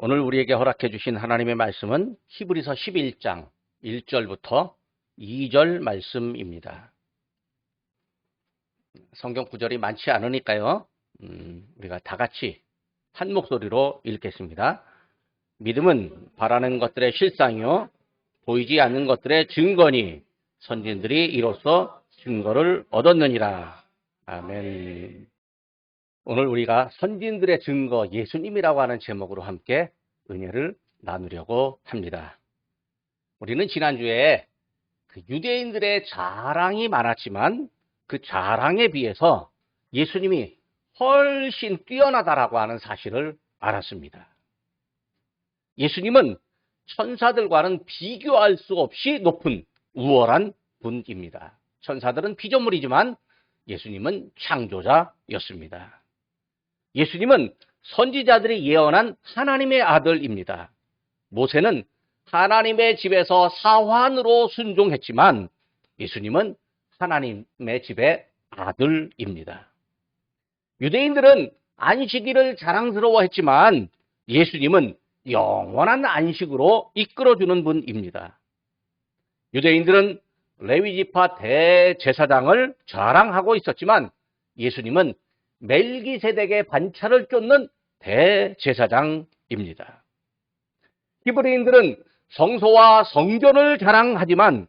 오늘 우리에게 허락해 주신 하나님의 말씀은 히브리서 11장 1절부터 2절 말씀입니다. 성경 구절이 많지 않으니까요. 우리가 다 같이 한 목소리로 읽겠습니다. 믿음은 바라는 것들의 실상이요 보이지 않는 것들의 증거니 선진들이 이로써 증거를 얻었느니라. 아멘. 오늘 우리가 선진들의 증거 예수님이라고 하는 제목으로 함께 은혜를 나누려고 합니다. 우리는 지난주에 유대인들의 자랑이 많았지만 그 자랑에 비해서 예수님이 훨씬 뛰어나다라고 하는 사실을 알았습니다. 예수님은 천사들과는 비교할 수 없이 높은 우월한 분입니다. 천사들은 피조물이지만 예수님은 창조자였습니다. 예수님은 선지자들이 예언한 하나님의 아들입니다. 모세는 하나님의 집에서 사환으로 순종했지만 예수님은 하나님의 집의 아들입니다. 유대인들은 안식일을 자랑스러워했지만 예수님은 영원한 안식으로 이끌어주는 분입니다. 유대인들은 레위지파 대제사장을 자랑하고 있었지만 예수님은 멜기세덱의 반차를 쫓는 대제사장입니다. 히브리인들은 성소와 성전을 자랑하지만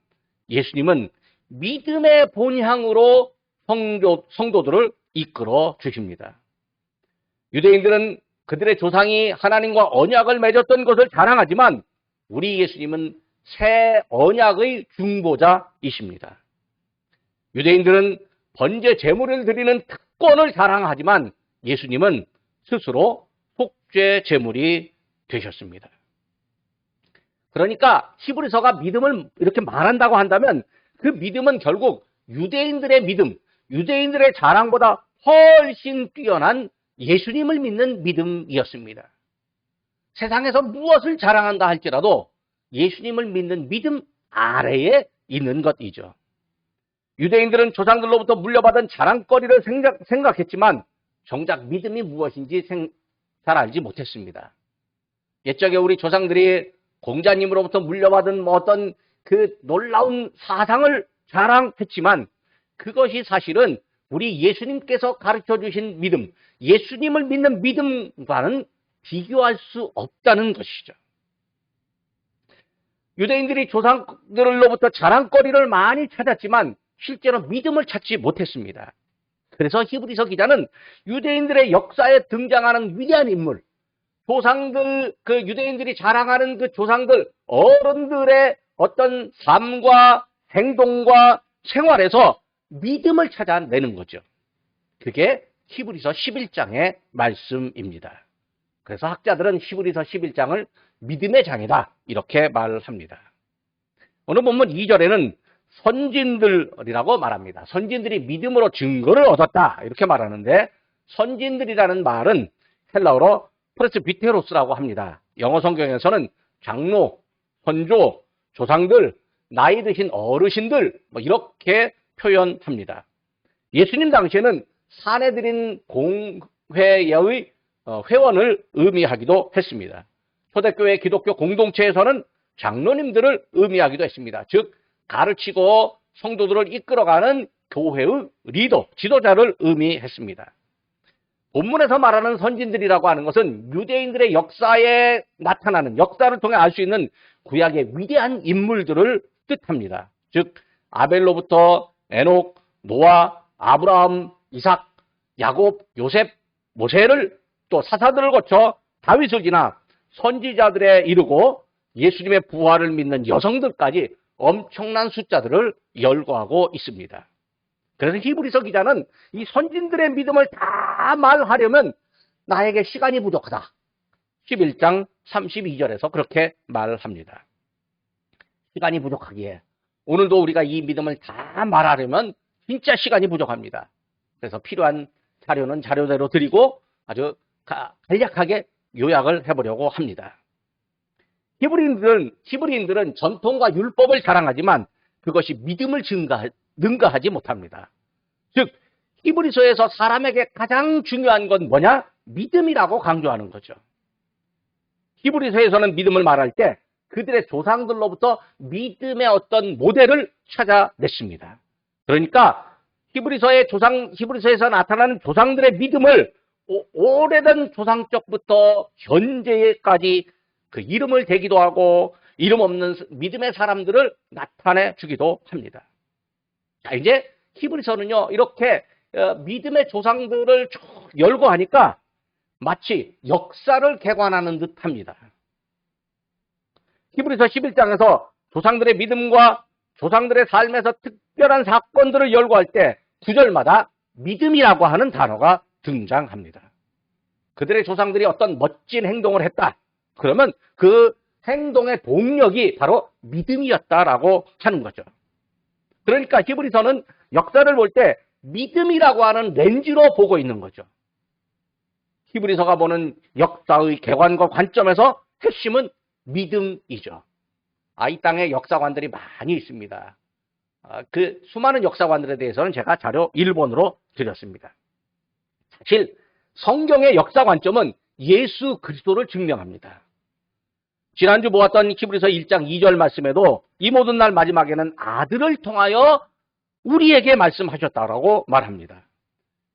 예수님은 믿음의 본향으로 성도들을 이끌어 주십니다. 유대인들은 그들의 조상이 하나님과 언약을 맺었던 것을 자랑하지만 우리 예수님은 새 언약의 중보자이십니다. 유대인들은 번제 제물을 드리는 특권을 자랑하지만 예수님은 스스로 속죄 제물이 되셨습니다. 그러니까 히브리서가 믿음을 이렇게 말한다고 한다면 그 믿음은 결국 유대인들의 믿음, 유대인들의 자랑보다 훨씬 뛰어난 예수님을 믿는 믿음이었습니다. 세상에서 무엇을 자랑한다 할지라도 예수님을 믿는 믿음 아래에 있는 것이죠. 유대인들은 조상들로부터 물려받은 자랑거리를 생각했지만 정작 믿음이 무엇인지 잘 알지 못했습니다. 옛적에 우리 조상들이 공자님으로부터 물려받은 어떤 그 놀라운 사상을 자랑했지만 그것이 사실은 우리 예수님께서 가르쳐 주신 믿음, 예수님을 믿는 믿음과는 비교할 수 없다는 것이죠. 유대인들이 조상들로부터 자랑거리를 많이 찾았지만 실제로 믿음을 찾지 못했습니다. 그래서 히브리서 기자는 유대인들의 역사에 등장하는 위대한 인물, 조상들, 그 유대인들이 자랑하는 그 조상들, 어른들의 어떤 삶과 행동과 생활에서 믿음을 찾아내는 거죠. 그게 히브리서 11장의 말씀입니다. 그래서 학자들은 히브리서 11장을 믿음의 장이다 이렇게 말합니다. 오늘 본문 2절에는 선진들이라고 말합니다. 선진들이 믿음으로 증거를 얻었다 이렇게 말하는데 선진들이라는 말은 헬라어로 프레스비테로스라고 합니다. 영어 성경에서는 장로, 선조, 조상들, 나이 드신 어르신들 이렇게 표현합니다. 예수님 당시에는 사내들인 공회의 회원을 의미하기도 했습니다. 초대교회 기독교 공동체에서는 장로님들을 의미하기도 했습니다. 즉 가르치고 성도들을 이끌어가는 교회의 리더, 지도자를 의미했습니다. 본문에서 말하는 선진들이라고 하는 것은 유대인들의 역사에 나타나는, 역사를 통해 알 수 있는 구약의 위대한 인물들을 뜻합니다. 즉 아벨로부터 에녹, 노아, 아브라함, 이삭, 야곱, 요셉, 모세를 또 사사들을 거쳐 다윗을 지나 선지자들에 이르고 예수님의 부활을 믿는 여성들까지 엄청난 숫자들을 열거하고 있습니다. 그래서 히브리서 기자는 이 선진들의 믿음을 다 말하려면 나에게 시간이 부족하다. 11장 32절에서 그렇게 말합니다. 시간이 부족하기에 오늘도 우리가 이 믿음을 다 말하려면 진짜 시간이 부족합니다. 그래서 필요한 자료는 자료대로 드리고 아주 간략하게 요약을 해보려고 합니다. 히브리인들은 전통과 율법을 자랑하지만 그것이 믿음을 능가하지 못합니다. 즉 히브리서에서 사람에게 가장 중요한 건 뭐냐? 믿음이라고 강조하는 거죠. 히브리서에서는 믿음을 말할 때 그들의 조상들로부터 믿음의 어떤 모델을 찾아냈습니다. 그러니까 히브리서에서 나타나는 조상들의 믿음을 오래된 조상적부터 현재까지 그 이름을 대기도 하고 이름 없는 믿음의 사람들을 나타내 주기도 합니다. 자, 이제 히브리서는요, 이렇게 믿음의 조상들을 쭉 열고 하니까 마치 역사를 개관하는 듯 합니다. 히브리서 11장에서 조상들의 믿음과 조상들의 삶에서 특별한 사건들을 열고 할 때 구절마다 믿음이라고 하는 단어가 등장합니다. 그들의 조상들이 어떤 멋진 행동을 했다. 그러면 그 행동의 동력이 바로 믿음이었다라고 하는 거죠. 그러니까 히브리서는 역사를 볼 때 믿음이라고 하는 렌즈로 보고 있는 거죠. 히브리서가 보는 역사의 개관과 관점에서 핵심은 믿음이죠. 이 땅에 역사관들이 많이 있습니다. 그 수많은 역사관들에 대해서는 제가 자료 1번으로 드렸습니다. 사실 성경의 역사 관점은 예수 그리스도를 증명합니다. 지난주 보았던 히브리서 1장 2절 말씀에도 이 모든 날 마지막에는 아들을 통하여 우리에게 말씀하셨다라고 말합니다.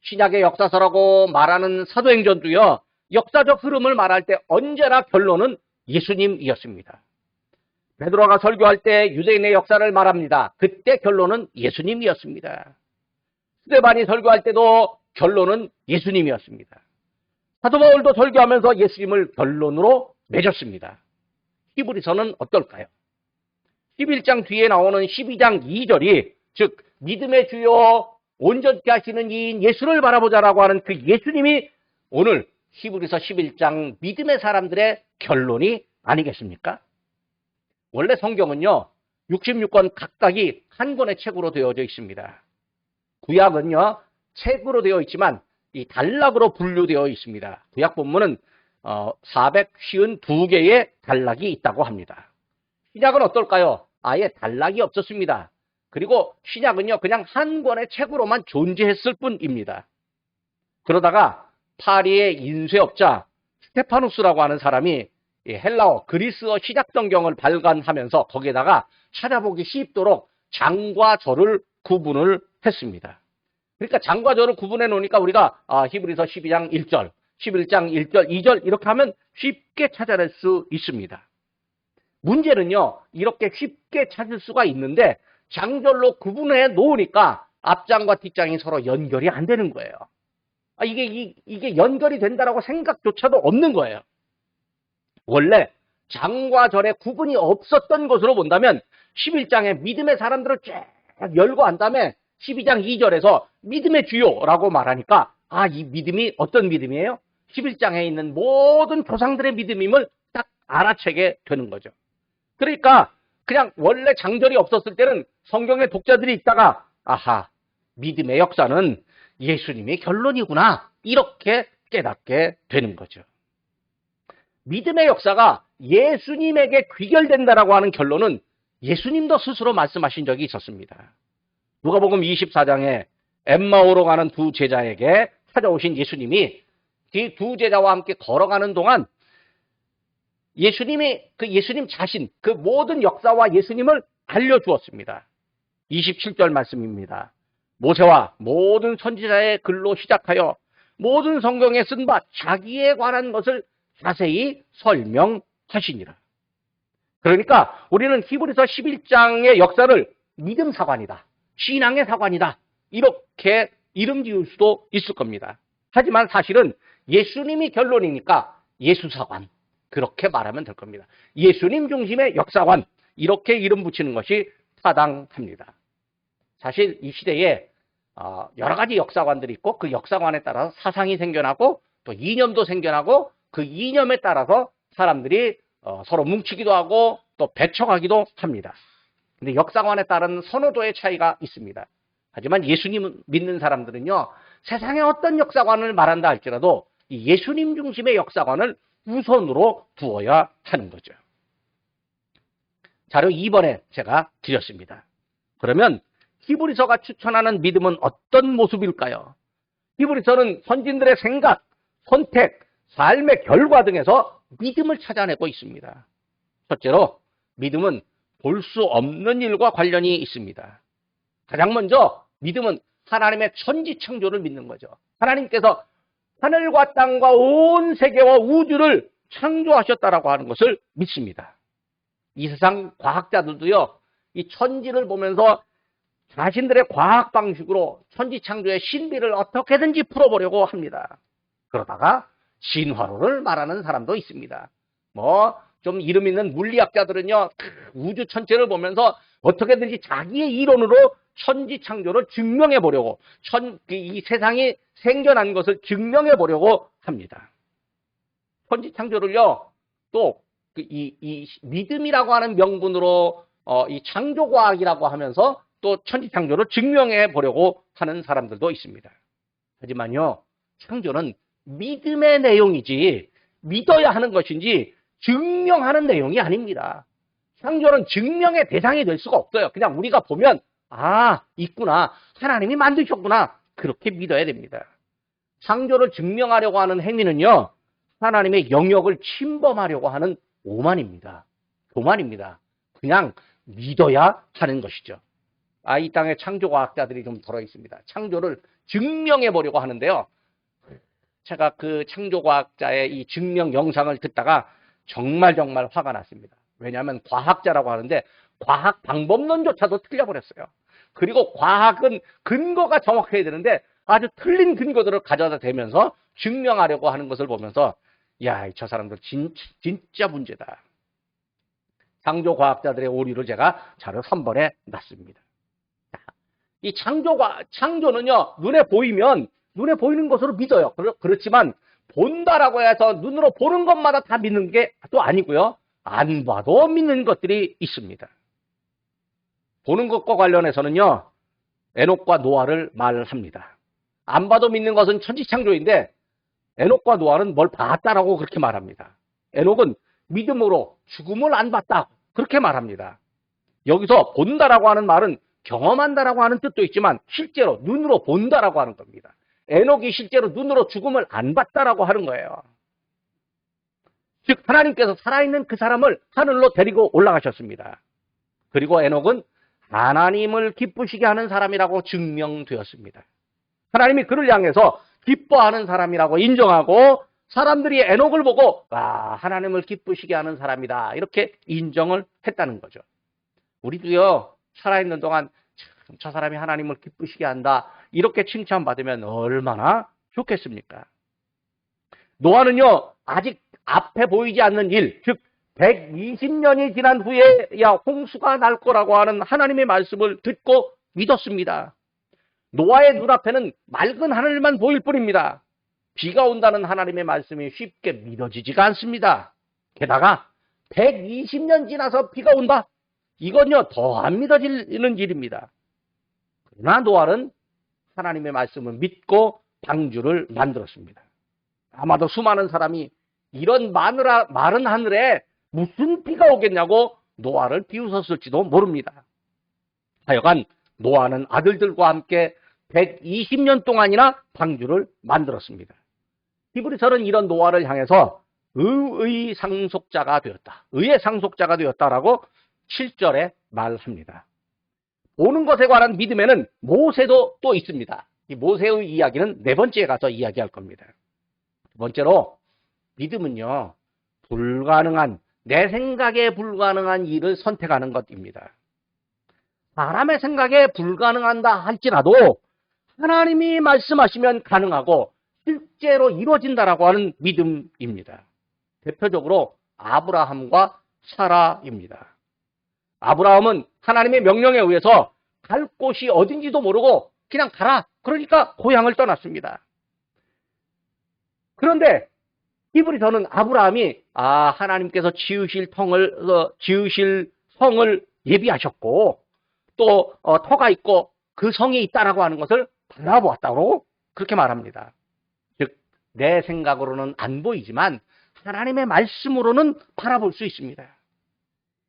신약의 역사서라고 말하는 사도행전도요, 역사적 흐름을 말할 때 언제나 결론은 예수님이었습니다. 베드로가 설교할 때 유대인의 역사를 말합니다. 그때 결론은 예수님이었습니다. 스데반이 설교할 때도 결론은 예수님이었습니다. 사도 바울도 설교하면서 예수님을 결론으로 맺었습니다. 히브리서는 어떨까요? 11장 뒤에 나오는 12장 2절이 즉 믿음의 주요 온전케 하시는 이인 예수를 바라보자라고 하는 그 예수님이 오늘 히브리서 11장 믿음의 사람들의 결론이 아니겠습니까? 원래 성경은요 66권 각각이 한 권의 책으로 되어져 있습니다. 구약은요 책으로 되어 있지만 이 단락으로 분류되어 있습니다. 구약 본문은 452개의 단락이 있다고 합니다. 신약은 어떨까요? 아예 단락이 없었습니다. 그리고 신약은요 그냥 한 권의 책으로만 존재했을 뿐입니다. 그러다가 파리의 인쇄업자 스테파누스라고 하는 사람이 헬라어 그리스어 신약성경을 발간하면서 거기에다가 찾아보기 쉽도록 장과 절을 구분을 했습니다. 그러니까 장과 절을 구분해 놓으니까 우리가 히브리서 12장 1절, 11장 1절, 2절 이렇게 하면 쉽게 찾아낼 수 있습니다. 문제는요, 이렇게 쉽게 찾을 수가 있는데 장절로 구분해 놓으니까 앞장과 뒷장이 서로 연결이 안 되는 거예요. 이게 연결이 된다라고 생각조차도 없는 거예요. 원래 장과 절의 구분이 없었던 것으로 본다면 11장에 믿음의 사람들을 쫙 열고 한 다음에 12장 2절에서 믿음의 주요라고 말하니까 이 믿음이 어떤 믿음이에요? 11장에 있는 모든 조상들의 믿음임을 딱 알아채게 되는 거죠. 그러니까 그냥 원래 장절이 없었을 때는 성경의 독자들이 있다가 믿음의 역사는 예수님이 결론이구나 이렇게 깨닫게 되는 거죠. 믿음의 역사가 예수님에게 귀결된다라고 하는 결론은 예수님도 스스로 말씀하신 적이 있었습니다. 누가복음 24장에 엠마오로 가는 두 제자에게 찾아오신 예수님이 그 두 제자와 함께 걸어가는 동안 예수님이 예수님 자신 그 모든 역사와 예수님을 알려주었습니다. 27절 말씀입니다. 모세와 모든 선지자의 글로 시작하여 모든 성경에 쓴 바 자기에 관한 것을 자세히 설명하시니라. 그러니까 우리는 히브리서 11장의 역사를 믿음 사관이다, 신앙의 사관이다 이렇게 이름 지을 수도 있을 겁니다. 하지만 사실은 예수님이 결론이니까 예수 사관 그렇게 말하면 될 겁니다. 예수님 중심의 역사관 이렇게 이름 붙이는 것이 타당합니다. 사실 이 시대에 여러 가지 역사관들이 있고 그 역사관에 따라서 사상이 생겨나고 또 이념도 생겨나고 그 이념에 따라서 사람들이 서로 뭉치기도 하고 또 배척하기도 합니다. 근데 역사관에 따른 선호도의 차이가 있습니다. 하지만 예수님 믿는 사람들은요 세상의 어떤 역사관을 말한다 할지라도 이 예수님 중심의 역사관을 우선으로 두어야 하는 거죠. 자료 2번에 제가 드렸습니다. 그러면 히브리서가 추천하는 믿음은 어떤 모습일까요? 히브리서는 선진들의 생각, 선택, 삶의 결과 등에서 믿음을 찾아내고 있습니다. 첫째로 믿음은 볼 수 없는 일과 관련이 있습니다. 가장 먼저 믿음은 하나님의 천지창조를 믿는 거죠. 하나님께서 하늘과 땅과 온 세계와 우주를 창조하셨다라고 하는 것을 믿습니다. 이 세상 과학자들도요, 이 천지를 보면서 자신들의 과학 방식으로 천지창조의 신비를 어떻게든지 풀어보려고 합니다. 그러다가 진화론을 말하는 사람도 있습니다. 좀 이름 있는 물리학자들은요, 우주 전체를 보면서 어떻게든지 자기의 이론으로 천지 창조를 증명해 보려고, 이 세상이 생겨난 것을 증명해 보려고 합니다. 천지 창조를요, 또 이 믿음이라고 하는 명분으로 이 창조과학이라고 하면서 또 천지 창조를 증명해 보려고 하는 사람들도 있습니다. 하지만요, 창조는 믿음의 내용이지 믿어야 하는 것인지 증명하는 내용이 아닙니다. 창조는 증명의 대상이 될 수가 없어요. 그냥 우리가 보면 있구나, 하나님이 만드셨구나, 그렇게 믿어야 됩니다. 창조를 증명하려고 하는 행위는요, 하나님의 영역을 침범하려고 하는 오만입니다. 교만입니다. 그냥 믿어야 하는 것이죠. 이 땅에 창조과학자들이 좀 들어있습니다. 창조를 증명해 보려고 하는데요, 제가 그 창조과학자의 이 증명 영상을 듣다가 정말 화가 났습니다. 왜냐하면 과학자라고 하는데 과학 방법론조차도 틀려버렸어요. 그리고 과학은 근거가 정확해야 되는데 아주 틀린 근거들을 가져다 대면서 증명하려고 하는 것을 보면서 저 사람들 진짜 문제다. 창조과학자들의 오류를 제가 잘 선벌해 놨습니다. 이 창조는요, 눈에 보이는 것으로 믿어요. 그렇지만 본다라고 해서 눈으로 보는 것마다 다 믿는 게 또 아니고요, 안 봐도 믿는 것들이 있습니다. 보는 것과 관련해서는요, 에녹과 노아를 말합니다. 안 봐도 믿는 것은 천지창조인데 에녹과 노아는 뭘 봤다라고 그렇게 말합니다. 에녹은 믿음으로 죽음을 안 봤다, 그렇게 말합니다. 여기서 본다라고 하는 말은 경험한다라고 하는 뜻도 있지만 실제로 눈으로 본다라고 하는 겁니다. 에녹이 실제로 눈으로 죽음을 안 봤다라고 하는 거예요. 즉 하나님께서 살아있는 그 사람을 하늘로 데리고 올라가셨습니다. 그리고 에녹은 하나님을 기쁘시게 하는 사람이라고 증명되었습니다. 하나님이 그를 향해서 기뻐하는 사람이라고 인정하고 사람들이 에녹을 보고 하나님을 기쁘시게 하는 사람이다, 이렇게 인정을 했다는 거죠. 우리도요, 살아있는 동안 참, 저 사람이 하나님을 기쁘시게 한다, 이렇게 칭찬받으면 얼마나 좋겠습니까? 노아는요, 아직 앞에 보이지 않는 일, 즉 120년이 지난 후에 홍수가 날 거라고 하는 하나님의 말씀을 듣고 믿었습니다. 노아의 눈앞에는 맑은 하늘만 보일 뿐입니다. 비가 온다는 하나님의 말씀이 쉽게 믿어지지가 않습니다. 게다가 120년 지나서 비가 온다? 이건요, 더 안 믿어지는 일입니다. 그러나 노아는 하나님의 말씀을 믿고 방주를 만들었습니다. 아마도 수많은 사람이 이런 마른 하늘에 무슨 비가 오겠냐고 노아를 비웃었을지도 모릅니다. 하여간 노아는 아들들과 함께 120년 동안이나 방주를 만들었습니다. 히브리서는 이런 노아를 향해서 의의 상속자가 되었다, 의의 상속자가 되었다라고 7절에 말합니다. 보는 것에 관한 믿음에는 모세도 또 있습니다. 이 모세의 이야기는 네 번째에 가서 이야기할 겁니다. 두 번째로 믿음은요, 내 생각에 불가능한 일을 선택하는 것입니다. 사람의 생각에 불가능한다 할지라도 하나님이 말씀하시면 가능하고 실제로 이루어진다라고 하는 믿음입니다. 대표적으로 아브라함과 사라입니다. 아브라함은 하나님의 명령에 의해서 갈 곳이 어딘지도 모르고 그냥 가라, 그러니까 고향을 떠났습니다. 그런데 히브리서는 아브라함이 하나님께서 지으실 성을 예비하셨고 또 터가 있고 그 성이 있다라고 하는 것을 바라보았다고 그렇게 말합니다. 즉 내 생각으로는 안 보이지만 하나님의 말씀으로는 바라볼 수 있습니다.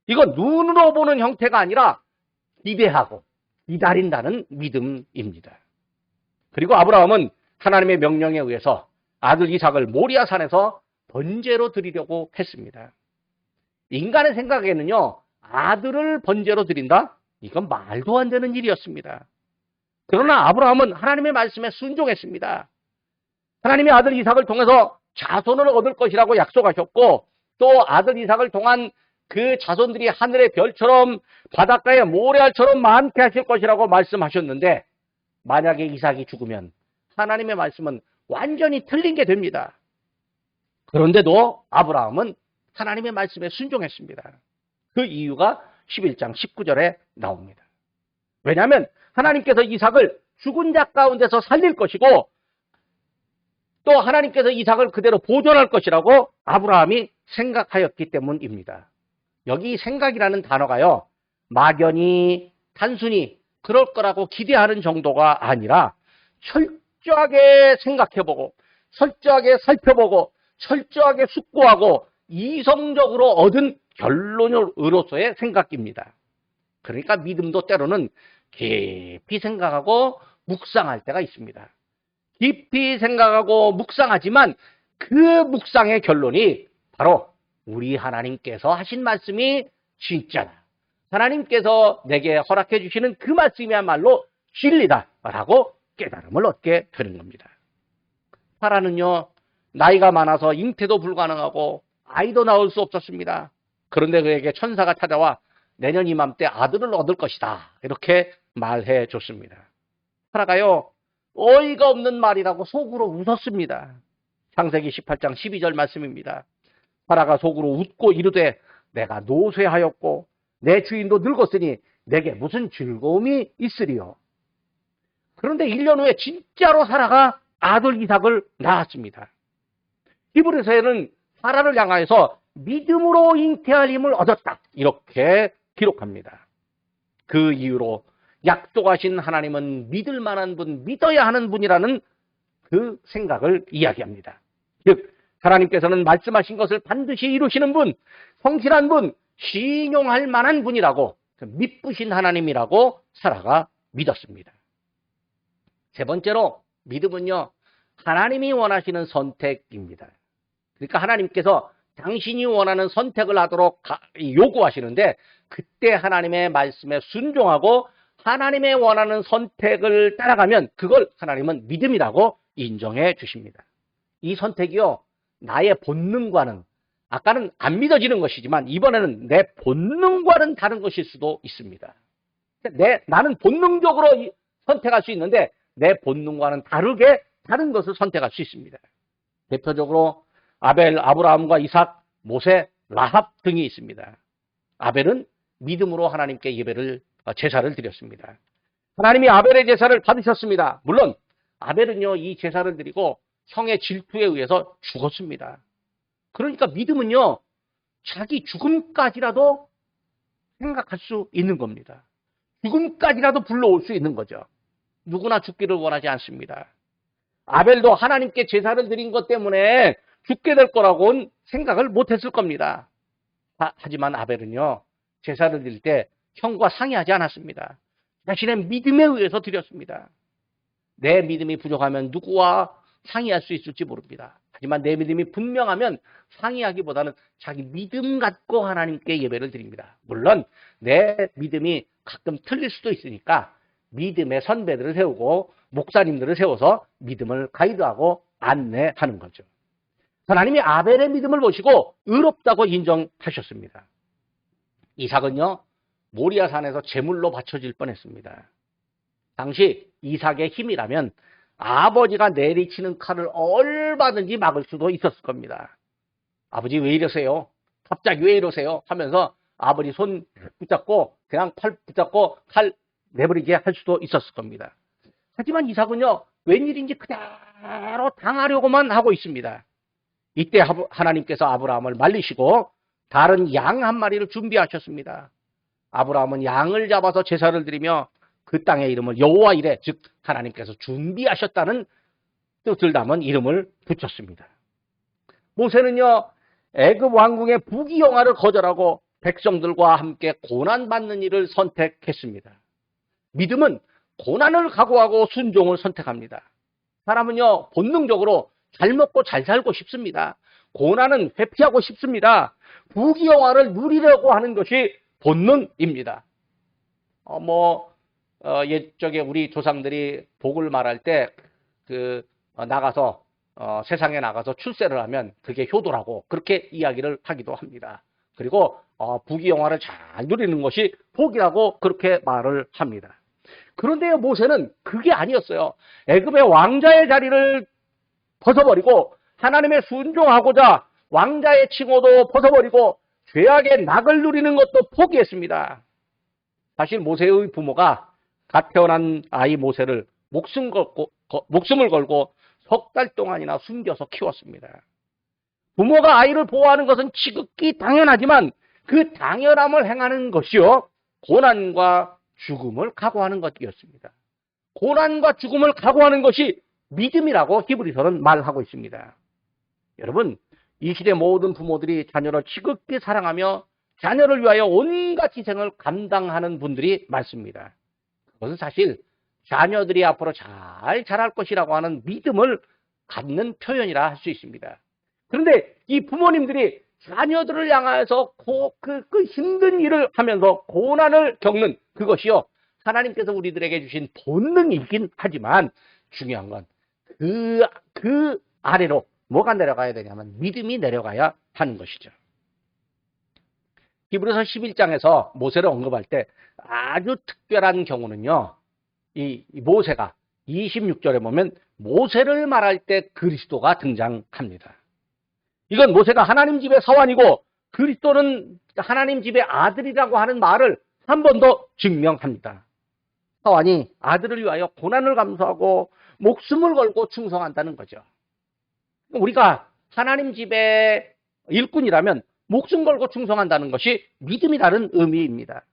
이건 눈으로 보는 형태가 아니라 기대하고 기다린다는 믿음입니다. 그리고 아브라함은 하나님의 명령에 의해서 아들 이삭을 모리아 산에서 번제로 드리려고 했습니다. 인간의 생각에는요, 아들을 번제로 드린다? 이건 말도 안 되는 일이었습니다. 그러나 아브라함은 하나님의 말씀에 순종했습니다. 하나님의 아들 이삭을 통해서 자손을 얻을 것이라고 약속하셨고, 또 아들 이삭을 통한 그 자손들이 하늘의 별처럼 바닷가의 모래알처럼 많게 하실 것이라고 말씀하셨는데, 만약에 이삭이 죽으면 하나님의 말씀은 완전히 틀린 게 됩니다. 그런데도 아브라함은 하나님의 말씀에 순종했습니다. 그 이유가 11장 19절에 나옵니다. 왜냐하면 하나님께서 이삭을 죽은 자 가운데서 살릴 것이고, 또 하나님께서 이삭을 그대로 보존할 것이라고 아브라함이 생각하였기 때문입니다. 여기 생각이라는 단어가요, 막연히 단순히 그럴 거라고 기대하는 정도가 아니라 철저하게 생각해보고, 철저하게 살펴보고, 철저하게 숙고하고 이성적으로 얻은 결론으로서의 생각입니다. 그러니까 믿음도 때로는 깊이 생각하고 묵상할 때가 있습니다. 깊이 생각하고 묵상하지만 그 묵상의 결론이 바로 우리 하나님께서 하신 말씀이 진짜다, 하나님께서 내게 허락해 주시는 그 말씀이야말로 진리다라고 깨달음을 얻게 되는 겁니다. 사라는요, 나이가 많아서 잉태도 불가능하고 아이도 낳을 수 없었습니다. 그런데 그에게 천사가 찾아와 내년 이맘때 아들을 얻을 것이다, 이렇게 말해 줬습니다. 사라가요, 어이가 없는 말이라고 속으로 웃었습니다. 창세기 18장 12절 말씀입니다. 사라가 속으로 웃고 이르되 내가 노쇠하였고 내 주인도 늙었으니 내게 무슨 즐거움이 있으리요. 그런데 1년 후에 진짜로 사라가 아들 이삭을 낳았습니다. 히브리서에는 사라를 향하여서 믿음으로 잉태할 힘을 얻었다, 이렇게 기록합니다. 그 이유로 약속하신 하나님은 믿을 만한 분, 믿어야 하는 분이라는 그 생각을 이야기합니다. 즉 하나님께서는 말씀하신 것을 반드시 이루시는 분, 성실한 분, 신용할 만한 분이라고, 믿으신 하나님이라고 사라가 믿었습니다. 세 번째로 믿음은요, 하나님이 원하시는 선택입니다. 그러니까 하나님께서 당신이 원하는 선택을 하도록 요구하시는데, 그때 하나님의 말씀에 순종하고 하나님의 원하는 선택을 따라가면 그걸 하나님은 믿음이라고 인정해 주십니다. 이 선택이요, 나의 본능과는, 아까는 안 믿어지는 것이지만 이번에는 내 본능과는 다른 것일 수도 있습니다. 나는 본능적으로 선택할 수 있는데 내 본능과는 다르게 다른 것을 선택할 수 있습니다. 대표적으로 아벨, 아브라함과 이삭, 모세, 라합 등이 있습니다. 아벨은 믿음으로 하나님께 제사를 드렸습니다. 하나님이 아벨의 제사를 받으셨습니다. 물론 아벨은요, 이 제사를 드리고 형의 질투에 의해서 죽었습니다. 그러니까 믿음은요, 자기 죽음까지라도 생각할 수 있는 겁니다. 죽음까지라도 불러올 수 있는 거죠. 누구나 죽기를 원하지 않습니다. 아벨도 하나님께 제사를 드린 것 때문에 죽게 될 거라고는 생각을 못했을 겁니다. 하지만 아벨은요, 제사를 드릴 때 형과 상의하지 않았습니다. 자신의 믿음에 의해서 드렸습니다. 내 믿음이 부족하면 누구와 상의할 수 있을지 모릅니다. 하지만 내 믿음이 분명하면 상의하기보다는 자기 믿음 갖고 하나님께 예배를 드립니다. 물론 내 믿음이 가끔 틀릴 수도 있으니까 믿음의 선배들을 세우고 목사님들을 세워서 믿음을 가이드하고 안내하는 거죠. 하나님이 아벨의 믿음을 보시고 의롭다고 인정하셨습니다. 이삭은요, 모리아 산에서 제물로 바쳐질 뻔했습니다. 당시 이삭의 힘이라면 아버지가 내리치는 칼을 얼마든지 막을 수도 있었을 겁니다. 아버지 왜 이러세요? 갑자기 왜 이러세요? 하면서 아버지 손 붙잡고 그냥 팔 붙잡고 칼 내버리게 할 수도 있었을 겁니다. 하지만 이삭은요, 웬일인지 그대로 당하려고만 하고 있습니다. 이때 하나님께서 아브라함을 말리시고 다른 양 한 마리를 준비하셨습니다. 아브라함은 양을 잡아서 제사를 드리며 그 땅의 이름을 여호와 이레, 즉 하나님께서 준비하셨다는 뜻을 담은 이름을 붙였습니다. 모세는요, 애굽 왕궁의 부귀영화를 거절하고 백성들과 함께 고난받는 일을 선택했습니다. 믿음은 고난을 각오하고 순종을 선택합니다. 사람은요, 본능적으로 잘 먹고 잘 살고 싶습니다. 고난은 회피하고 싶습니다. 부귀영화를 누리려고 하는 것이 본능입니다. 옛적에 우리 조상들이 복을 말할 때, 세상에 나가서 출세를 하면 그게 효도라고 그렇게 이야기를 하기도 합니다. 그리고, 부귀영화를 잘 누리는 것이 복이라고 그렇게 말을 합니다. 그런데 모세는 그게 아니었어요. 애굽의 왕자의 자리를 벗어버리고, 하나님의 순종하고자 왕자의 칭호도 벗어버리고, 죄악의 낙을 누리는 것도 포기했습니다. 사실 모세의 부모가 갓 태어난 아이 모세를 목숨을 걸고 석 달 동안이나 숨겨서 키웠습니다. 부모가 아이를 보호하는 것은 지극히 당연하지만 그 당연함을 행하는 것이요, 고난과 죽음을 각오하는 것이었습니다. 고난과 죽음을 각오하는 것이 믿음이라고 히브리서는 말하고 있습니다. 여러분, 이 시대 모든 부모들이 자녀를 지극히 사랑하며 자녀를 위하여 온갖 희생을 감당하는 분들이 많습니다. 그것은 사실 자녀들이 앞으로 잘 자랄 것이라고 하는 믿음을 갖는 표현이라 할 수 있습니다. 그런데 이 부모님들이 자녀들을 향해서 그 힘든 일을 하면서 고난을 겪는 그것이요, 하나님께서 우리들에게 주신 본능이긴 하지만 중요한 건 그 아래로 뭐가 내려가야 되냐면 믿음이 내려가야 하는 것이죠. 히브리서 11장에서 모세를 언급할 때 아주 특별한 경우는요, 이 모세가 26절에 보면 모세를 말할 때 그리스도가 등장합니다. 이건 모세가 하나님 집의 서원이고 그리스도는 하나님 집의 아들이라고 하는 말을 한 번 더 증명합니다. 서원이 아들을 위하여 고난을 감수하고 목숨을 걸고 충성한다는 거죠. 우리가 하나님 집의 일꾼이라면 목숨 걸고 충성한다는 것이 믿음이라는 의미입니다.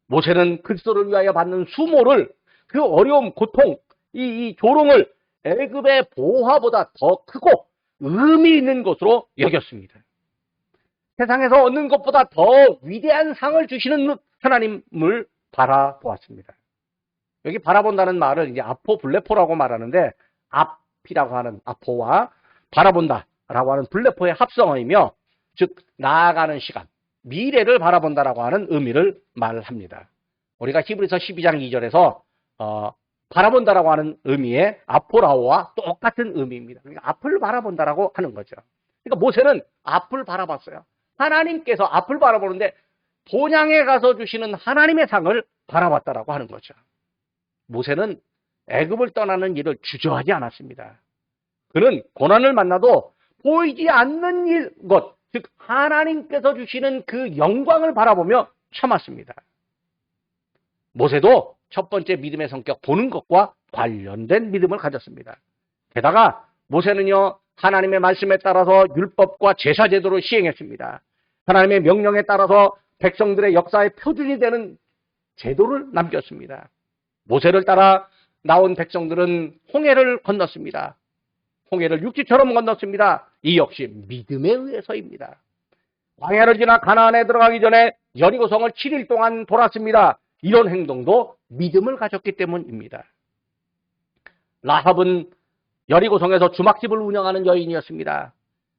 모세는 그리스도를 위하여 받는 수모를, 그 어려움, 고통, 이 조롱을 애굽의 보화보다 더 크고 의미 있는 것으로 여겼습니다. 세상에서 얻는 것보다 더 위대한 상을 주시는 하나님을 바라보았습니다. 여기 바라본다는 말을 이제 아포블레포라고 말하는데, 앞이라고 하는 아포와 바라본다라고 하는 블레포의 합성어이며, 즉 나아가는 시간, 미래를 바라본다라고 하는 의미를 말합니다. 우리가 히브리서 12장 2절에서 바라본다라고 하는 의미의 아포라오와 똑같은 의미입니다. 그러니까 앞을 바라본다라고 하는 거죠. 그러니까 모세는 앞을 바라봤어요. 하나님께서 앞을 바라보는데 본향에 가서 주시는 하나님의 상을 바라봤다라고 하는 거죠. 모세는 애굽을 떠나는 일을 주저하지 않았습니다. 그는 고난을 만나도 보이지 않는 것, 즉 하나님께서 주시는 그 영광을 바라보며 참았습니다. 모세도 첫 번째 믿음의 성격, 보는 것과 관련된 믿음을 가졌습니다. 게다가 모세는요, 하나님의 말씀에 따라서 율법과 제사 제도를 시행했습니다. 하나님의 명령에 따라서 백성들의 역사의 표준이 되는 제도를 남겼습니다. 모세를 따라 나온 백성들은 홍해를 건넜습니다. 홍해를 육지처럼 건넜습니다. 이 역시 믿음에 의해서입니다. 광야를 지나 가나안에 들어가기 전에 여리고성을 7일 동안 돌았습니다. 이런 행동도 믿음을 가졌기 때문입니다. 라합은 여리고성에서 주막집을 운영하는 여인이었습니다.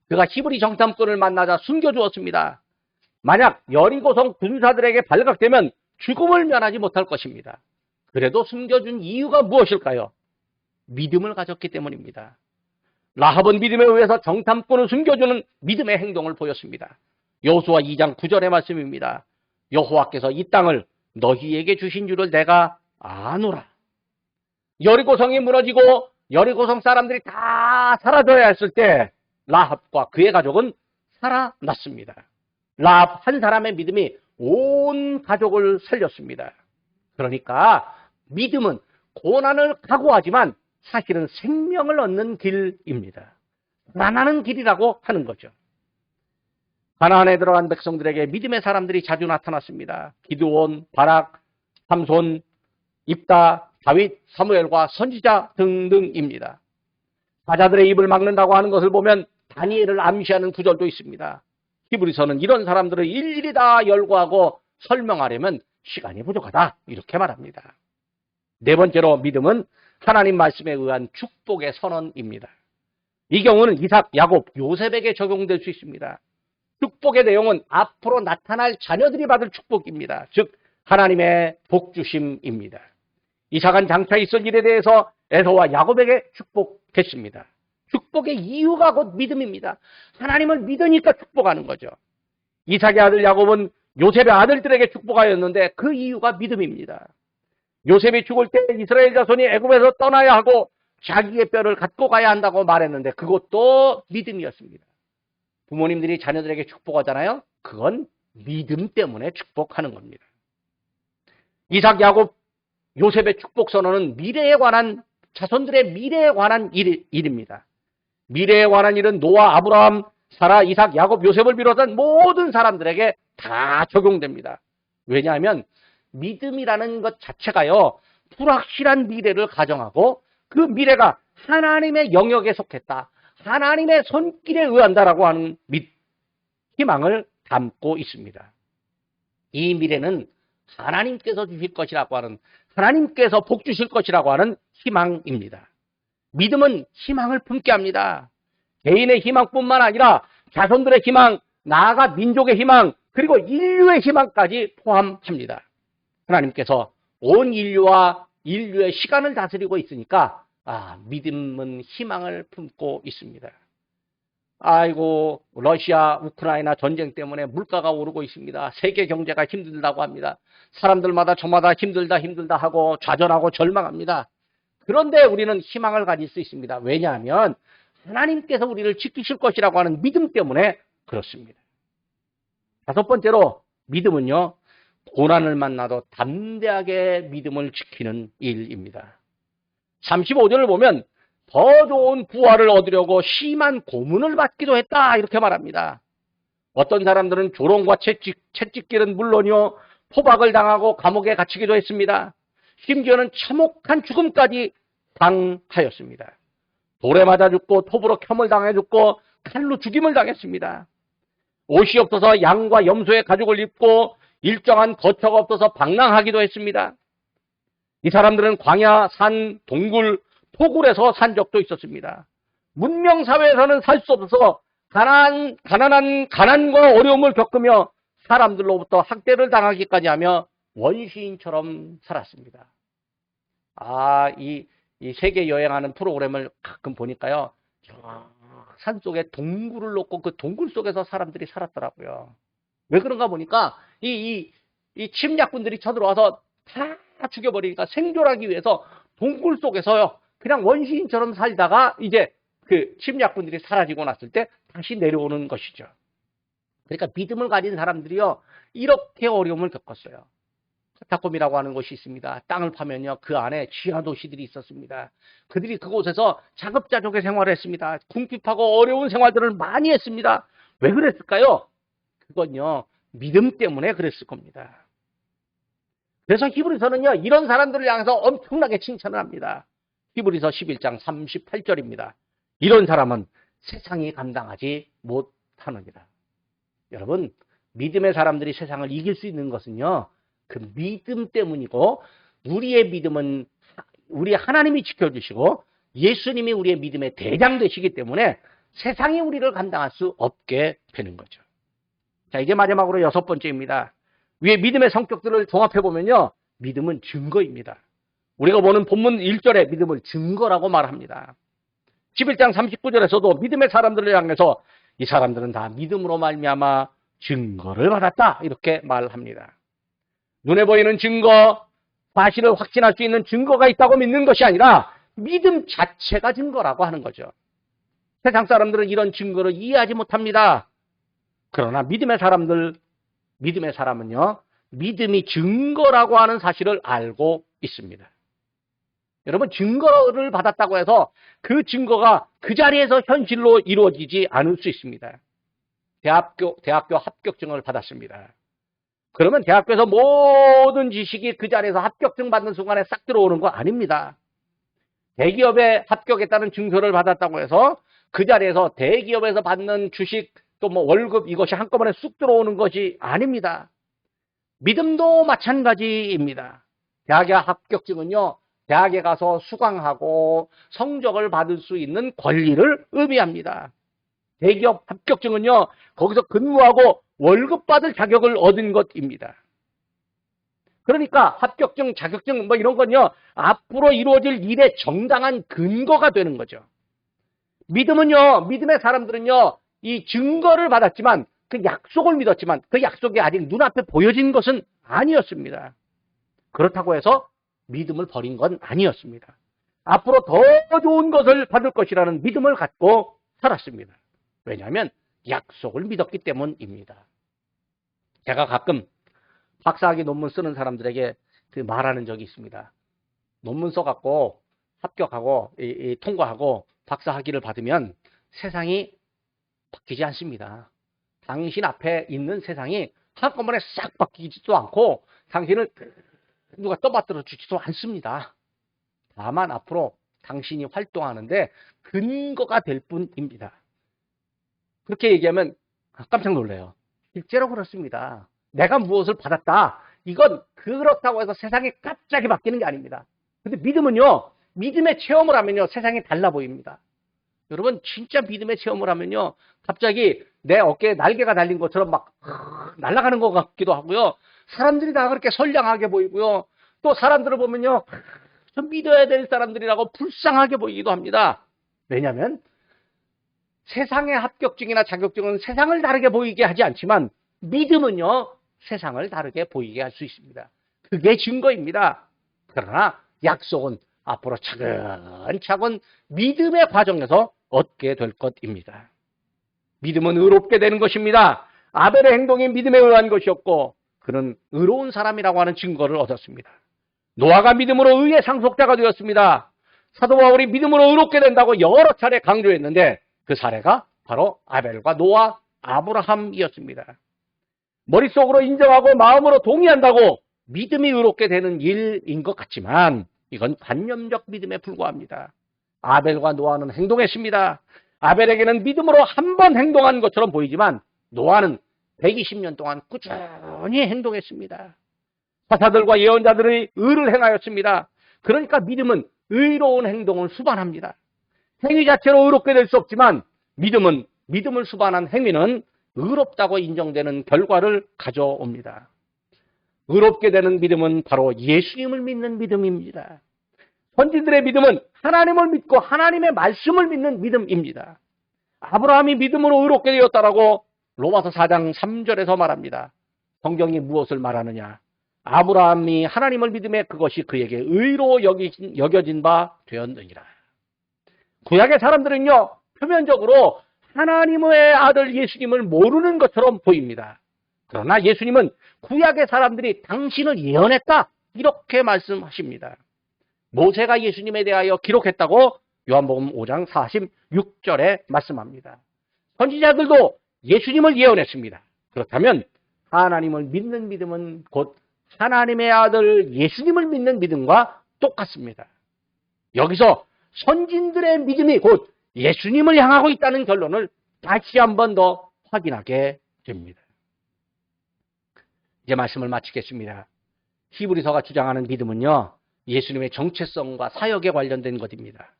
그가 히브리 정탐꾼을 만나자 숨겨주었습니다. 만약 여리고성 군사들에게 발각되면 죽음을 면하지 못할 것입니다. 그래도 숨겨준 이유가 무엇일까요? 믿음을 가졌기 때문입니다. 라합은 믿음에 의해서 정탐꾼을 숨겨주는 믿음의 행동을 보였습니다. 여호수아 2장 9절의 말씀입니다. 여호와께서 이 땅을 너희에게 주신 줄을 내가 아노라. 여리고성이 무너지고 여리고성 사람들이 다 사라져야 했을 때 라합과 그의 가족은 살아났습니다. 라합 한 사람의 믿음이 온 가족을 살렸습니다. 그러니까 믿음은 고난을 각오하지만 사실은 생명을 얻는 길입니다. 살아나는 길이라고 하는 거죠. 가나안에 들어간 백성들에게 믿음의 사람들이 자주 나타났습니다. 기드온, 바락, 삼손, 입다, 다윗, 사무엘과 선지자 등등입니다. 사자들의 입을 막는다고 하는 것을 보면 다니엘을 암시하는 구절도 있습니다. 히브리서는 이런 사람들을 일일이 다 열거하고 설명하려면 시간이 부족하다, 이렇게 말합니다. 네 번째로 믿음은 하나님 말씀에 의한 축복의 선언입니다. 이 경우는 이삭, 야곱, 요셉에게 적용될 수 있습니다. 축복의 내용은 앞으로 나타날 자녀들이 받을 축복입니다. 즉 하나님의 복주심입니다. 이삭은 장차 있을 일에 대해서 에서와 야곱에게 축복했습니다. 축복의 이유가 곧 믿음입니다. 하나님을 믿으니까 축복하는 거죠. 이삭의 아들 야곱은 요셉의 아들들에게 축복하였는데 그 이유가 믿음입니다. 요셉이 죽을 때 이스라엘 자손이 애굽에서 떠나야 하고 자기의 뼈를 갖고 가야 한다고 말했는데 그것도 믿음이었습니다. 부모님들이 자녀들에게 축복하잖아요. 그건 믿음 때문에 축복하는 겁니다. 이삭, 야곱, 요셉의 축복 선언은 미래에 관한 자손들의 미래에 관한 일입니다. 미래에 관한 일은 노아, 아브라함, 사라, 이삭, 야곱, 요셉을 비롯한 모든 사람들에게 다 적용됩니다. 왜냐하면 믿음이라는 것 자체가요, 불확실한 미래를 가정하고 그 미래가 하나님의 영역에 속했다. 하나님의 손길에 의한다라고 하는 희망을 담고 있습니다. 이 미래는 하나님께서 주실 것이라고 하는, 하나님께서 복 주실 것이라고 하는 희망입니다. 믿음은 희망을 품게 합니다. 개인의 희망뿐만 아니라 자손들의 희망, 나아가 민족의 희망, 그리고 인류의 희망까지 포함합니다. 하나님께서 온 인류와 인류의 시간을 다스리고 있으니까 믿음은 희망을 품고 있습니다. 아이고, 러시아, 우크라이나 전쟁 때문에 물가가 오르고 있습니다. 세계 경제가 힘들다고 합니다. 사람들마다 저마다 힘들다 하고 좌절하고 절망합니다. 그런데 우리는 희망을 가질 수 있습니다. 왜냐하면 하나님께서 우리를 지키실 것이라고 하는 믿음 때문에 그렇습니다. 다섯 번째로 믿음은요, 고난을 만나도 담대하게 믿음을 지키는 일입니다. 35절을 보면 더 좋은 부활을 얻으려고 심한 고문을 받기도 했다 이렇게 말합니다. 어떤 사람들은 조롱과 채찍질은 물론이요, 포박을 당하고 감옥에 갇히기도 했습니다. 심지어는 참혹한 죽음까지 당하였습니다. 돌에 맞아 죽고 톱으로 켬을 당해 죽고 칼로 죽임을 당했습니다. 옷이 없어서 양과 염소의 가죽을 입고 일정한 거처가 없어서 방랑하기도 했습니다. 이 사람들은 광야, 산, 동굴, 토굴에서 산 적도 있었습니다. 문명사회에서는 살 수 없어서 가난과 어려움을 겪으며 사람들로부터 학대를 당하기까지 하며 원시인처럼 살았습니다. 이 세계 여행하는 프로그램을 가끔 보니까요, 산속에 동굴을 놓고 그 동굴 속에서 사람들이 살았더라고요. 왜 그런가 보니까 이 침략군들이 쳐들어와서 다 죽여버리니까 생존하기 위해서 동굴 속에서요, 그냥 원시인처럼 살다가 이제 그 침략군들이 사라지고 났을 때 다시 내려오는 것이죠. 그러니까 믿음을 가진 사람들이요, 이렇게 어려움을 겪었어요. 카타콤이라고 하는 곳이 있습니다. 땅을 파면요, 그 안에 지하 도시들이 있었습니다. 그들이 그곳에서 자급자족의 생활을 했습니다. 궁핍하고 어려운 생활들을 많이 했습니다. 왜 그랬을까요? 그건요, 믿음 때문에 그랬을 겁니다. 그래서 히브리서는요, 이런 사람들을 향해서 엄청나게 칭찬을 합니다. 히브리서 11장 38절입니다. 이런 사람은 세상이 감당하지 못하느니라. 여러분, 믿음의 사람들이 세상을 이길 수 있는 것은요, 그 믿음 때문이고, 우리의 믿음은 우리 하나님이 지켜주시고 예수님이 우리의 믿음의 대장 되시기 때문에 세상이 우리를 감당할 수 없게 되는 거죠. 자, 이제 마지막으로 여섯 번째입니다. 위에 믿음의 성격들을 종합해보면요, 믿음은 증거입니다. 우리가 보는 본문 1절에 믿음을 증거라고 말합니다. 11장 39절에서도 믿음의 사람들을 향해서 이 사람들은 다 믿음으로 말미암아 증거를 받았다 이렇게 말합니다. 눈에 보이는 증거, 사실을 확신할 수 있는 증거가 있다고 믿는 것이 아니라 믿음 자체가 증거라고 하는 거죠. 세상 사람들은 이런 증거를 이해하지 못합니다. 그러나 믿음의 사람은요, 믿음이 증거라고 하는 사실을 알고 있습니다. 여러분, 증거를 받았다고 해서 그 증거가 그 자리에서 현실로 이루어지지 않을 수 있습니다. 대학교 합격증을 받았습니다. 그러면 대학교에서 모든 지식이 그 자리에서 합격증 받는 순간에 싹 들어오는 거 아닙니다. 대기업에 합격했다는 증서를 받았다고 해서 그 자리에서 대기업에서 받는 주식 또 뭐 월급 이것이 한꺼번에 쑥 들어오는 것이 아닙니다. 믿음도 마찬가지입니다. 대학의 합격증은요, 대학에 가서 수강하고 성적을 받을 수 있는 권리를 의미합니다. 대기업 합격증은요, 거기서 근무하고 월급 받을 자격을 얻은 것입니다. 그러니까 합격증, 자격증 뭐 이런 건요, 앞으로 이루어질 일의 정당한 근거가 되는 거죠. 믿음은요, 믿음의 사람들은요, 이 증거를 받았지만, 그 약속을 믿었지만, 그 약속이 아직 눈앞에 보여진 것은 아니었습니다. 그렇다고 해서 믿음을 버린 건 아니었습니다. 앞으로 더 좋은 것을 받을 것이라는 믿음을 갖고 살았습니다. 왜냐하면 약속을 믿었기 때문입니다. 제가 가끔 박사학위 논문 쓰는 사람들에게 그 말하는 적이 있습니다. 논문 써갖고 합격하고 통과하고 박사학위를 받으면 세상이 바뀌지 않습니다. 당신 앞에 있는 세상이 한꺼번에 싹 바뀌지도 않고 당신을 누가 떠받들어 주지도 않습니다. 다만 앞으로 당신이 활동하는데 근거가 될 뿐입니다. 그렇게 얘기하면 깜짝 놀래요. 실제로 그렇습니다. 내가 무엇을 받았다. 이건 그렇다고 해서 세상이 갑자기 바뀌는 게 아닙니다. 근데 믿음은요, 믿음의 체험을 하면요, 세상이 달라 보입니다. 여러분, 진짜 믿음의 체험을 하면요, 갑자기 내 어깨에 날개가 달린 것처럼 막 날아가는 것 같기도 하고요. 사람들이 다 그렇게 선량하게 보이고요. 또 사람들을 보면요, 좀 믿어야 될 사람들이라고 불쌍하게 보이기도 합니다. 왜냐하면 세상의 합격증이나 자격증은 세상을 다르게 보이게 하지 않지만 믿음은요, 세상을 다르게 보이게 할 수 있습니다. 그게 증거입니다. 그러나 약속은 앞으로 차근차근 믿음의 과정에서 얻게 될 것입니다. 믿음은 의롭게 되는 것입니다. 아벨의 행동이 믿음에 의한 것이었고 그는 의로운 사람이라고 하는 증거를 얻었습니다. 노아가 믿음으로 의의 상속자가 되었습니다. 사도 바울이 믿음으로 의롭게 된다고 여러 차례 강조했는데 그 사례가 바로 아벨과 노아, 아브라함이었습니다. 머릿속으로 인정하고 마음으로 동의한다고 믿음이 의롭게 되는 일인 것 같지만 이건 관념적 믿음에 불과합니다. 아벨과 노아는 행동했습니다. 아벨에게는 믿음으로 한 번 행동한 것처럼 보이지만 노아는 120년 동안 꾸준히 행동했습니다. 사사들과 예언자들의 의를 행하였습니다. 그러니까 믿음은 의로운 행동을 수반합니다. 행위 자체로 의롭게 될 수 없지만 믿음을 수반한 행위는 의롭다고 인정되는 결과를 가져옵니다. 의롭게 되는 믿음은 바로 예수님을 믿는 믿음입니다. 선지들의 믿음은 하나님을 믿고 하나님의 말씀을 믿는 믿음입니다. 아브라함이 믿음으로 의롭게 되었다라고 로마서 4장 3절에서 말합니다. 성경이 무엇을 말하느냐? 아브라함이 하나님을 믿음에 그것이 그에게 의로 여겨진 바 되었느니라. 구약의 사람들은요, 표면적으로 하나님의 아들 예수님을 모르는 것처럼 보입니다. 그러나 예수님은 구약의 사람들이 당신을 예언했다, 이렇게 말씀하십니다. 모세가 예수님에 대하여 기록했다고 요한복음 5장 46절에 말씀합니다. 선지자들도 예수님을 예언했습니다. 그렇다면 하나님을 믿는 믿음은 곧 하나님의 아들 예수님을 믿는 믿음과 똑같습니다. 여기서 선진들의 믿음이 곧 예수님을 향하고 있다는 결론을 다시 한 번 더 확인하게 됩니다. 이제 말씀을 마치겠습니다. 히브리서가 주장하는 믿음은요, 예수님의 정체성과 사역에 관련된 것입니다.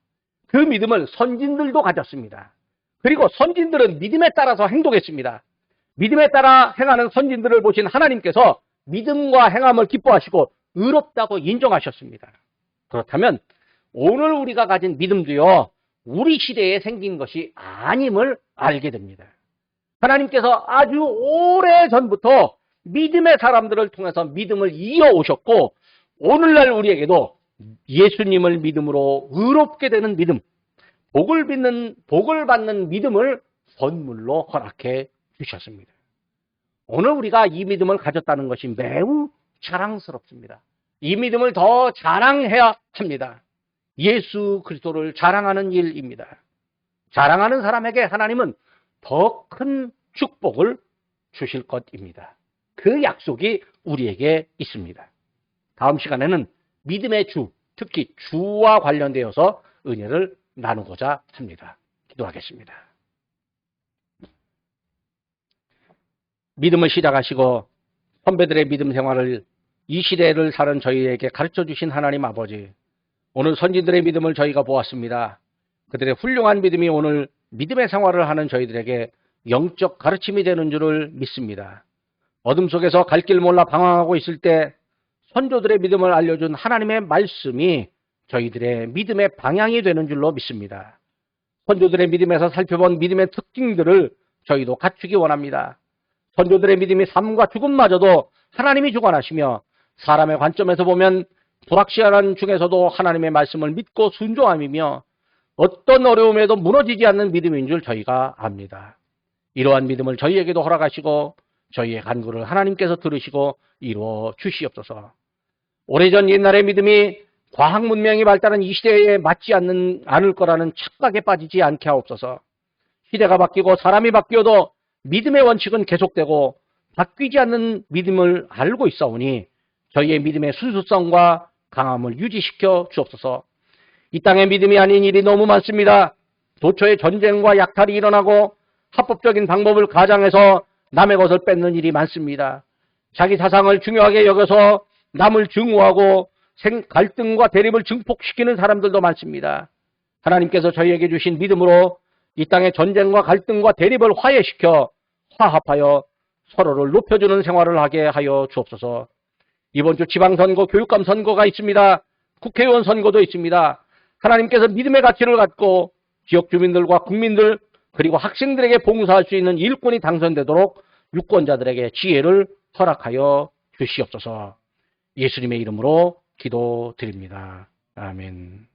그 믿음을 선진들도 가졌습니다. 그리고 선진들은 믿음에 따라서 행동했습니다. 믿음에 따라 행하는 선진들을 보신 하나님께서 믿음과 행함을 기뻐하시고 의롭다고 인정하셨습니다. 그렇다면 오늘 우리가 가진 믿음도요, 우리 시대에 생긴 것이 아님을 알게 됩니다. 하나님께서 아주 오래전부터 믿음의 사람들을 통해서 믿음을 이어오셨고 오늘날 우리에게도 예수님을 믿음으로 의롭게 되는 믿음, 복을 받는 믿음을 선물로 허락해 주셨습니다. 오늘 우리가 이 믿음을 가졌다는 것이 매우 자랑스럽습니다. 이 믿음을 더 자랑해야 합니다. 예수 그리스도를 자랑하는 일입니다. 자랑하는 사람에게 하나님은 더 큰 축복을 주실 것입니다. 그 약속이 우리에게 있습니다. 다음 시간에는 믿음의 주, 특히 주와 관련되어서 은혜를 나누고자 합니다. 기도하겠습니다. 믿음을 시작하시고 선배들의 믿음 생활을 이 시대를 사는 저희에게 가르쳐 주신 하나님 아버지, 오늘 선진들의 믿음을 저희가 보았습니다. 그들의 훌륭한 믿음이 오늘 믿음의 생활을 하는 저희들에게 영적 가르침이 되는 줄을 믿습니다. 어둠 속에서 갈 길 몰라 방황하고 있을 때 선조들의 믿음을 알려준 하나님의 말씀이 저희들의 믿음의 방향이 되는 줄로 믿습니다. 선조들의 믿음에서 살펴본 믿음의 특징들을 저희도 갖추기 원합니다. 선조들의 믿음이 삶과 죽음마저도 하나님이 주관하시며 사람의 관점에서 보면 불확실한 중에서도 하나님의 말씀을 믿고 순종함이며 어떤 어려움에도 무너지지 않는 믿음인 줄 저희가 압니다. 이러한 믿음을 저희에게도 허락하시고 저희의 간구를 하나님께서 들으시고 이루어 주시옵소서. 오래전 옛날의 믿음이 과학 문명이 발달한 이 시대에 맞지 않을 거라는 착각에 빠지지 않게 하옵소서. 시대가 바뀌고 사람이 바뀌어도 믿음의 원칙은 계속되고 바뀌지 않는 믿음을 알고 있사오니 저희의 믿음의 순수성과 강함을 유지시켜 주옵소서. 이 땅에 믿음이 아닌 일이 너무 많습니다. 도처에 전쟁과 약탈이 일어나고 합법적인 방법을 가장해서 남의 것을 뺏는 일이 많습니다. 자기 사상을 중요하게 여겨서 남을 증오하고 갈등과 대립을 증폭시키는 사람들도 많습니다. 하나님께서 저희에게 주신 믿음으로 이 땅의 전쟁과 갈등과 대립을 화해시켜 화합하여 서로를 높여주는 생활을 하게 하여 주옵소서. 이번 주 지방선거, 교육감 선거가 있습니다. 국회의원 선거도 있습니다. 하나님께서 믿음의 가치를 갖고 지역 주민들과 국민들 그리고 학생들에게 봉사할 수 있는 일꾼이 당선되도록 유권자들에게 지혜를 허락하여 주시옵소서. 예수님의 이름으로 기도드립니다. 아멘.